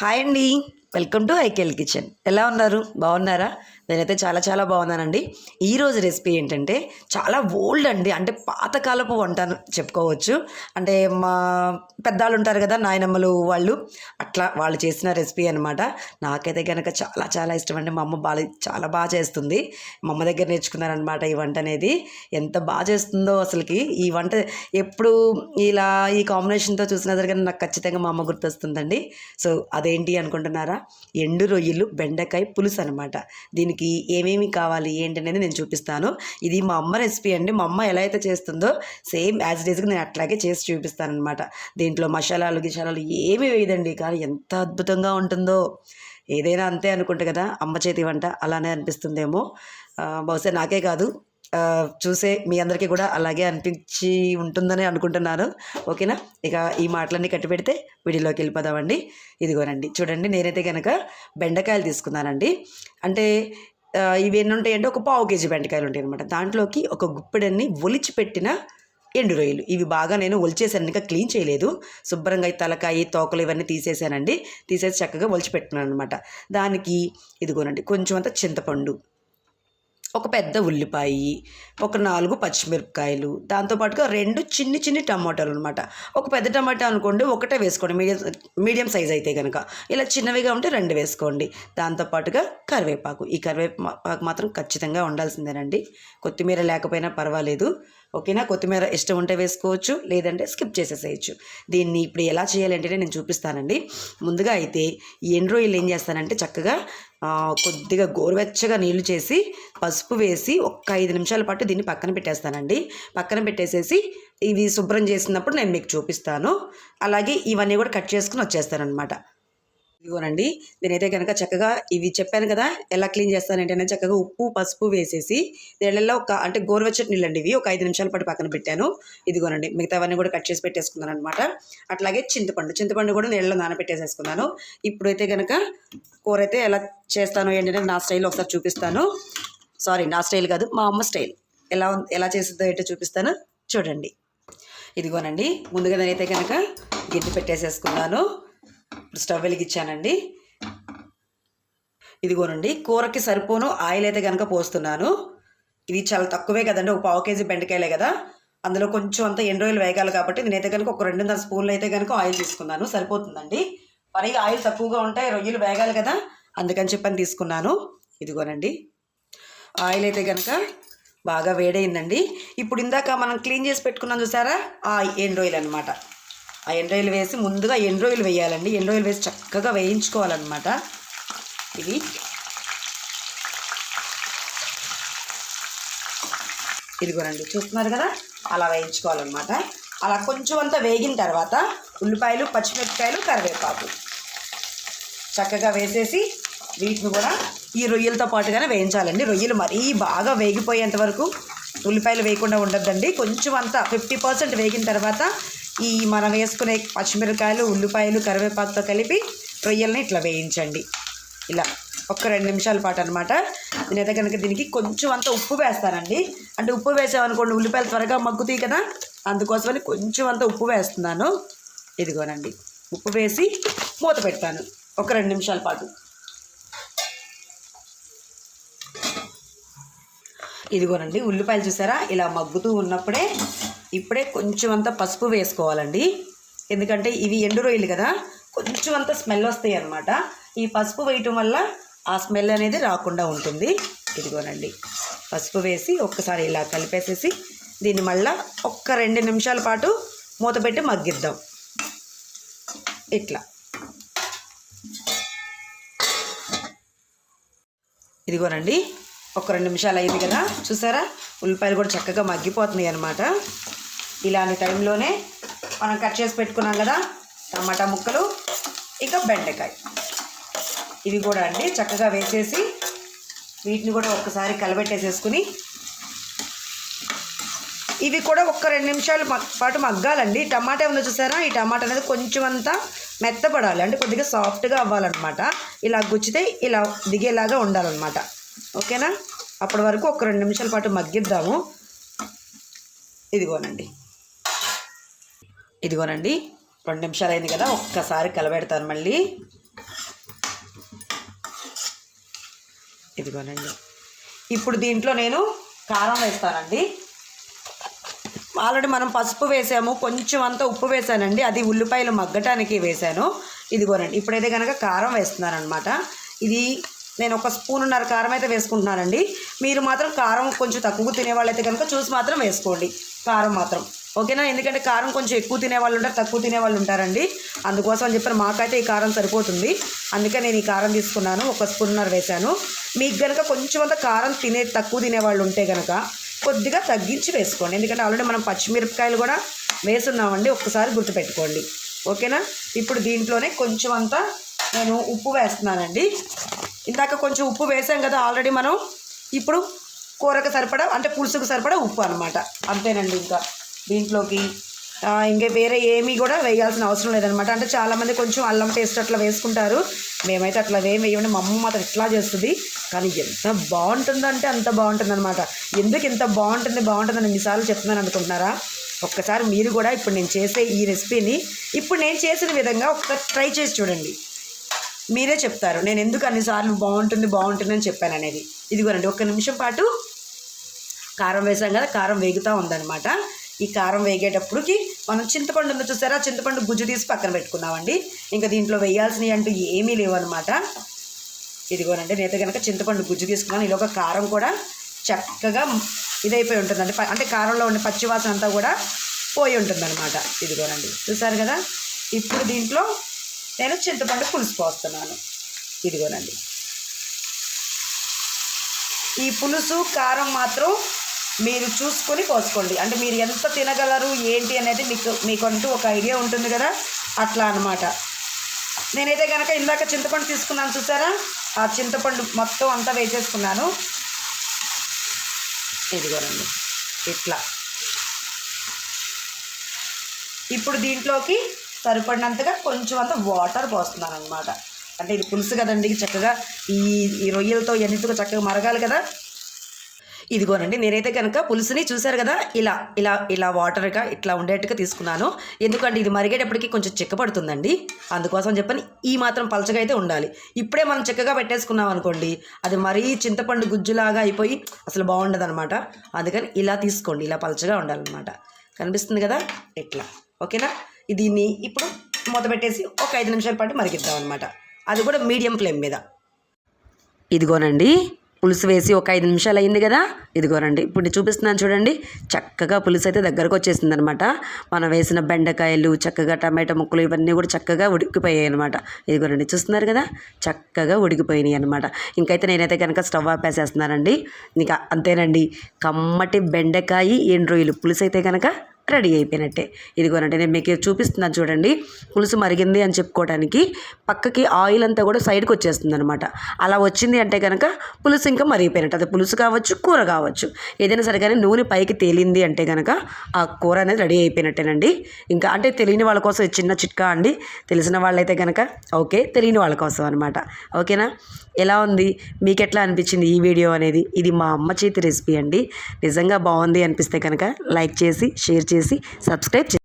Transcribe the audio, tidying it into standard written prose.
Hi అండి. Welcome to IKL kitchen. ఎలా ఉన్నారు? బాగున్నారా? నేనైతే చాలా చాలా బాగున్నానండి. ఈరోజు రెసిపీ ఏంటంటే చాలా ఓల్డ్ అండి. అంటే పాతకాలపు వంట అని చెప్పుకోవచ్చు. అంటే మా పెద్దవాళ్ళు ఉంటారు కదా, నాయనమ్మలు వాళ్ళు, అట్లా వాళ్ళు చేసిన రెసిపీ అనమాట. నాకైతే కనుక చాలా చాలా ఇష్టం అండి. మా అమ్మ చాలా బాగా చేస్తుంది. మా అమ్మ దగ్గర నేర్చుకున్నారనమాట ఈ వంట అనేది. ఎంత బాగా చేస్తుందో అసలుకి ఈ వంట ఎప్పుడు ఇలా ఈ కాంబినేషన్తో చూసినా సరే నాకు ఖచ్చితంగా మా అమ్మ గుర్తొస్తుందండి. సో అదేంటి అనుకుంటున్నారా? ఎండు రొయ్యలు బెండకాయ పులుసు అనమాట. దీనికి ఏమేమి కావాలి ఏంటి అనేది నేను చూపిస్తాను. ఇది మా అమ్మ రెసిపీ అండి. మా అమ్మ ఎలా అయితే చేస్తుందో సేమ్ యాజ్ ఇట్ ఈస్గా నేను అట్లాగే చేసి చూపిస్తాను అనమాట. దీంట్లో మసాలాలు గిషాలాలు ఏమీ వేయదండి, కానీ ఎంత అద్భుతంగా ఉంటుందో. ఏదైనా అంతే అనుకుంటే కదా, అమ్మ చేతి వంట అలానే అనిపిస్తుందేమో. బహుశా నాకే కాదు, చూసే మీ అందరికీ కూడా అలాగే అనిపించి ఉంటుందని అనుకుంటున్నాను. ఓకేనా? ఇక ఈ మాటలన్నీ కట్టి పెడితే వీడియోలోకి వెళ్ళిపోదామండి. ఇదిగోనండి చూడండి, నేనైతే కనుక బెండకాయలు తీసుకున్నానండి. అంటే ఇవి ఎన్ని ఉంటాయంటే ఒక పావు కేజీ బెండకాయలు ఉంటాయి అనమాట. దాంట్లోకి ఒక గుప్పెడన్ని ఒలిచి పెట్టిన ఎండు రొయ్యలు. ఇవి బాగా నేను ఒలిచేసాను, ఇంకా క్లీన్ చేయలేదు. శుభ్రంగా ఈ తలకాయ తోకలు ఇవన్నీ తీసేసానండి. తీసేసి చక్కగా ఒలిచి పెట్టుకున్నాను అనమాట. దానికి ఇదిగోనండి కొంచెం అంత చింతపండు, ఒక పెద్ద ఉల్లిపాయ, ఒక 4 పచ్చిమిరపకాయలు, దాంతోపాటుగా 2 చిన్ని చిన్ని టమాటాలు అనమాట. ఒక పెద్ద టమాటా అనుకోండి ఒకటే వేసుకోండి, మీడియం సైజ్ అయితే కనుక. ఇలా చిన్నవిగా ఉంటే 2 వేసుకోండి. దాంతోపాటుగా కరివేపాకు. ఈ కరివేపాకు మాత్రం ఖచ్చితంగా ఉండాల్సిందేనండి. కొత్తిమీర లేకపోయినా పర్వాలేదు. ఓకేనా? కొత్తిమీర ఇష్టం ఉంటే వేసుకోవచ్చు, లేదంటే స్కిప్ చేసేసేయచ్చు. దీన్ని ఇప్పుడు ఎలా చేయాలంటే నేను చూపిస్తానండి. ముందుగా అయితే ఈ ఎండు రొయ్యలు ఏం చేస్తానంటే చక్కగా కొద్దిగా గోరువెచ్చగా నీళ్లు చేసి పసుపు వేసి ఒక 5 నిమిషాల పాటు దీన్ని పక్కన పెట్టేస్తానండి. పక్కన పెట్టేసేసి ఇవి శుభ్రం చేసినప్పుడు నేను మీకు చూపిస్తాను. అలాగే ఇవన్నీ కూడా కట్ చేసుకుని వచ్చేస్తానమాట. ఇదిగోనండి, నేనైతే కనుక చక్కగా ఇవి చెప్పాను కదా ఎలా క్లీన్ చేస్తానంటే చక్కగా ఉప్పు పసుపు వేసేసి నీళ్ళల్లో అంటే గోరువెచ్చటి నీళ్ళండి ఇవి, ఒక 5 నిమిషాల పాటు పక్కన పెట్టాను. ఇదిగోనండి మిగతావన్నీ కూడా కట్ చేసి పెట్టేసుకున్నాను అనమాట. అట్లాగే చింతపండు కూడా నీళ్ళలో నానబెట్టేసేసుకున్నాను. ఇప్పుడైతే కనుక కూర అయితే ఎలా చేస్తాను ఏంటంటే నా స్టైల్ ఒకసారి చూపిస్తాను. సారీ, నా స్టైల్ కాదు, మా అమ్మ స్టైల్. ఎలా చేస్తుందో ఏంటో చూపిస్తాను చూడండి. ఇదిగోనండి, ముందుగా నేనైతే కనుక గిన్నె పెట్టేసేసుకున్నాను. ఇప్పుడు స్టవ్ వెలిగించానండి. ఇదిగోనండి, కూరకి సరిపోను ఆయిల్ అయితే కనుక పోస్తున్నాను. ఇది చాలా తక్కువే కదండి, ఒక పావు కేజీ బెండకాయలే కదా, అందులో కొంచెం అంతా ఎండు రొయ్యలు వేగాలి కాబట్టి నేనైతే కనుక ఒక 2.5 స్పూన్లు అయితే కనుక ఆయిల్ తీసుకున్నాను. సరిపోతుందండి. మరి ఆయిల్ తక్కువగా ఉంటాయి, రొయ్యలు వేగాలి కదా, అందుకని చెప్పని తీసుకున్నాను. ఇదిగోనండి, ఆయిల్ అయితే కనుక బాగా వేడైందండి. ఇప్పుడు ఇందాక మనం క్లీన్ చేసి పెట్టుకున్నాం చూసారా, ఆ ఎండు రొయ్యలు అనమాట. ఆ ఎండు రొయ్యలు వేసి ముందుగా ఎండు రొయ్యలు వేయాలండి. ఎండు రొయ్యలు వేసి చక్కగా వేయించుకోవాలన్నమాట. ఇవి ఇదిగోనండి చూస్తున్నారు కదా, అలా వేయించుకోవాలన్నమాట. అలా కొంచెం అంతా వేగిన తర్వాత ఉల్లిపాయలు పచ్చిమిరపకాయలు కరివేపాకు చక్కగా వేసేసి వీటిని కూడా ఈ రొయ్యలతో పాటుగానే వేయించాలండి. రొయ్యలు మరీ బాగా వేగిపోయేంత వరకు ఉల్లిపాయలు వేయకుండా ఉండద్దండి. కొంచెం అంతా 50% వేగిన తర్వాత ఈ మనం వేసుకునే పచ్చిమిరపకాయలు ఉల్లిపాయలు కరివేపాకుతో కలిపి రొయ్యల్ని ఇట్లా వేయించండి. ఇలా ఒక 2 నిమిషాల పాటు అనమాట. నేనైతే కనుక దీనికి కొంచెం అంత ఉప్పు వేస్తానండి. అంటే ఉప్పు వేసామనుకోండి ఉల్లిపాయలు త్వరగా మగ్గుతాయి కదా, అందుకోసమని కొంచెం అంత ఉప్పు వేస్తున్నాను. ఇదిగోనండి, ఉప్పు వేసి మూత పెడతాను ఒక 2 నిమిషాల పాటు. ఇదిగోనండి, ఉల్లిపాయలు చూసారా ఇలా మగ్గుతూ ఉన్నప్పుడే ఇప్పుడే కొంచెం అంత పసుపు వేసుకోవాలండి. ఎందుకంటే ఇవి ఎండు రొయ్యలు కదా, కొంచెం అంత స్మెల్ వస్తాయి అన్నమాట. ఈ పసుపు వేయటం వల్ల ఆ స్మెల్ అనేది రాకుండా ఉంటుంది. ఇదిగోనండి, పసుపు వేసి ఒక్కసారి ఇలా కలిపేసేసి దీన్ని మళ్ళీ ఒక్క 2 నిమిషాల పాటు మూత పెట్టి మగ్గిద్దాం. ఇట్లా ఇదిగోనండి, ఒక 2 నిమిషాలు అయింది కదా, చూసారా ఉల్లిపాయలు కూడా చక్కగా మగ్గిపోతున్నాయి అన్నమాట. ఇలాంటి టైంలోనే మనం కట్ చేసి పెట్టుకున్నాం కదా టమాటా ముక్కలు, ఇక బెండకాయ, ఇవి కూడా అండి చక్కగా వేసేసి వీటిని కూడా ఒక్కసారి కలబెట్టేసేసుకుని ఇవి కూడా ఒక్క 2 నిమిషాల పాటు మగ్గాలండి. టమాటా ఉందో చూసారా, ఈ టమాటా అనేది కొంచెం అంతా మెత్తపడాలి, అంటే కొద్దిగా సాఫ్ట్గా అవ్వాలన్నమాట. ఇలా గుచ్చితే ఇలా దిగేలాగా ఉండాలన్నమాట. ఓకేనా? అప్పటి వరకు ఒక 2 నిమిషాల పాటు మగ్గిద్దాము. ఇదిగోనండి 2 నిమిషాలు అయింది కదా, ఒక్కసారి కలబెడతాను మళ్ళీ. ఇదిగోనండి. ఇప్పుడు దీంట్లో నేను కారం వేస్తానండి. ఆల్రెడీ మనం పసుపు వేసాము, కొంచెం అంతా ఉప్పు వేసానండి, అది ఉల్లిపాయలు మగ్గటానికి వేసాను. ఇదిగోనండి, ఇప్పుడైతే కనుక కారం వేస్తున్నాను అనమాట. ఇది నేను 1 స్పూనున్నర కారం అయితే వేసుకుంటున్నానండి. మీరు మాత్రం కారం కొంచెం తక్కువ తినేవాళ్ళైతే కనుక చూసి మాత్రం వేసుకోండి కారం మాత్రం, ఓకేనా? ఎందుకంటే కారం కొంచెం ఎక్కువ తినేవాళ్ళు ఉంటారు, తక్కువ తినేవాళ్ళు ఉంటారండి. అందుకోసం అని చెప్పారు, మాకైతే ఈ కారం సరిపోతుంది, అందుకే నేను ఈ కారం తీసుకున్నాను. 1 స్పూన్నర వేశాను. మీకు కనుక కొంచెం అంత కారం తక్కువ తినేవాళ్ళు ఉంటే కనుక కొద్దిగా తగ్గించి వేసుకోండి, ఎందుకంటే ఆల్రెడీ మనం పచ్చిమిరపకాయలు కూడా వేసున్నామండి, ఒక్కసారి గుర్తుపెట్టుకోండి, ఓకేనా? ఇప్పుడు దీంట్లోనే కొంచెం అంతా నేను ఉప్పు వేస్తున్నానండి. ఇందాక కొంచెం ఉప్పు వేసాం కదా ఆల్రెడీ మనం. ఇప్పుడు కూరకు సరిపడా అంటే పులుసుకు సరిపడా ఉప్పు అనమాట, అంతేనండి. ఇంకా దీంట్లోకి ఇంకా వేరే ఏమీ కూడా వేయాల్సిన అవసరం లేదనమాట. అంటే చాలామంది కొంచెం అల్లం పేస్ట్ అట్లా వేసుకుంటారు, మేమైతే అట్లా వేయమండి. మా అమ్మ మాత్రం ఇట్లా చేస్తుంది, కానీ ఎంత బాగుంటుందంటే అంత బాగుంటుందన్నమాట. ఎందుకు ఇంత బాగుంటుందని ఎన్నిసార్లు చెప్తున్నాను అనుకుంటున్నారా? ఒక్కసారి మీరు కూడా ఇప్పుడు నేను చేసే ఈ రెసిపీని ఇప్పుడు నేను చేసిన విధంగా ఒకసారి ట్రై చేసి చూడండి, మీరే చెప్తారు నేను ఎందుకు అన్నిసార్లు బాగుంటుంది అని చెప్పాను అనేది. ఇదిగోనండి, 1 నిమిషం పాటు కారం వేసాం కదా, కారం వేగుతూ ఉందన్నమాట. ఈ కారం వేగేటప్పటికి మనం చింతపండు ఉందో చూసారా, చింతపండు గుజ్జు తీసి పక్కన పెట్టుకున్నామండి. ఇంకా దీంట్లో వేయాల్సినవి అంటూ ఏమీ లేవన్నమాట. ఇదిగోనండి, నేనైతే కనుక చింతపండు గుజ్జు తీసుకున్నాను. ఇలాగ కారం కూడా చక్కగా ఇదైపోయి ఉంటుందండి, అంటే కారంలో ఉండే పచ్చివాసన అంతా కూడా పోయి ఉంటుందన్నమాట. ఇదిగోనండి, చూసారు కదా. ఇప్పుడు దీంట్లో నేను చింతపండు పులుసు పోస్తున్నాను. ఇదిగోనండి, ఈ పులుసు కారం మాత్రం మీరు చూసుకొని పోసుకోండి, అంటే మీరు ఎంత తినగలరు ఏంటి అనేది మీకంటూ ఒక ఐడియా ఉంటుంది కదా, అట్లా అనమాట. నేనైతే కనుక ఇందాక చింతపండు తీసుకున్నాను చూసారా, ఆ చింతపండు మొత్తం అంతా వేసేసుకున్నాను. ఇదిగోనండి ఇట్లా. ఇప్పుడు దీంట్లోకి సరిపడినంతగా కొంచెం అంత వాటర్ పోస్తున్నాను అనమాట. అంటే ఇది పులుసు కదండి, చక్కగా ఈ రొయ్యలతో ఎన్నిటితో చక్కగా మరగాలి కదా. ఇదిగోనండి, నేనైతే కనుక పులుసుని చూసారు కదా, ఇలా వాటర్గా ఇట్లా ఉండేట్టుగా తీసుకున్నాను. ఎందుకంటే ఇది మరిగేటప్పటికి కొంచెం చిక్కపడుతుందండి, అందుకోసం చెప్పని ఈ మాత్రం పలచగా అయితే ఉండాలి. ఇప్పుడే మనం చక్కగా పెట్టేసుకున్నాం అనుకోండి, అది మరీ చింతపండు గుజ్జులాగా అయిపోయి అసలు బాగుండదు అనమాట. అందుకని ఇలా తీసుకోండి, ఇలా పలచగా ఉండాలన్నమాట. కనిపిస్తుంది కదా, ఇట్లా, ఓకేనా? దీన్ని ఇప్పుడు మూత పెట్టేసి ఒక 5 నిమిషాల పాటు మరిగిద్దాం అనమాట, అది కూడా మీడియం ఫ్లేమ్ మీద. ఇదిగోనండి, పులుసు వేసి ఒక 5 నిమిషాలు అయింది కదా. ఇదిగోనండి, ఇప్పుడు చూపిస్తున్నాను చూడండి, చక్కగా పులుసు అయితే దగ్గరకు వచ్చేసింది అనమాట. మనం వేసిన బెండకాయలు చక్కగా టమాటా ముక్కలు ఇవన్నీ కూడా చక్కగా ఉడికిపోయాయి అనమాట. ఇదిగోనండి, చూస్తున్నారు కదా, చక్కగా ఉడికిపోయినాయి అనమాట. ఇంకైతే నేనైతే కనుక స్టవ్ ఆపేసేస్తున్నానండి. ఇంకా అంతేనండి, కమ్మటి బెండకాయ ఎండ్రొయ్యలు పులుసు అయితే కనుక రెడీ అయిపోయినట్టే. ఇదిగోనంటే నేను మీకు చూపిస్తున్నాను చూడండి, పులుసు మరిగింది అని చెప్పుకోవడానికి పక్కకి ఆయిల్ అంతా కూడా సైడ్కి వచ్చేస్తుంది అనమాట. అలా వచ్చింది అంటే కనుక పులుసు ఇంకా మరిగిపోయినట్టు. అది పులుసు కావచ్చు, కూర కావచ్చు, ఏదైనా సరే కానీ నూనె పైకి తేలింది అంటే కనుక ఆ కూర అనేది రెడీ అయిపోయినట్టేనండి. ఇంకా అంటే తెలియని వాళ్ళ కోసం చిన్న చిట్కా అండి, తెలిసిన వాళ్ళైతే కనుక ఓకే, తెలియని వాళ్ళ కోసం అనమాట, ఓకేనా? ఎలా ఉంది, మీకు ఎట్లా అనిపించింది ఈ వీడియో అనేది? ఇది మా అమ్మ చేతి రెసిపీ అండి, నిజంగా బాగుంది అనిపిస్తే కనుక లైక్ చేసి షేర్ చేసి సబ్స్క్రైబ్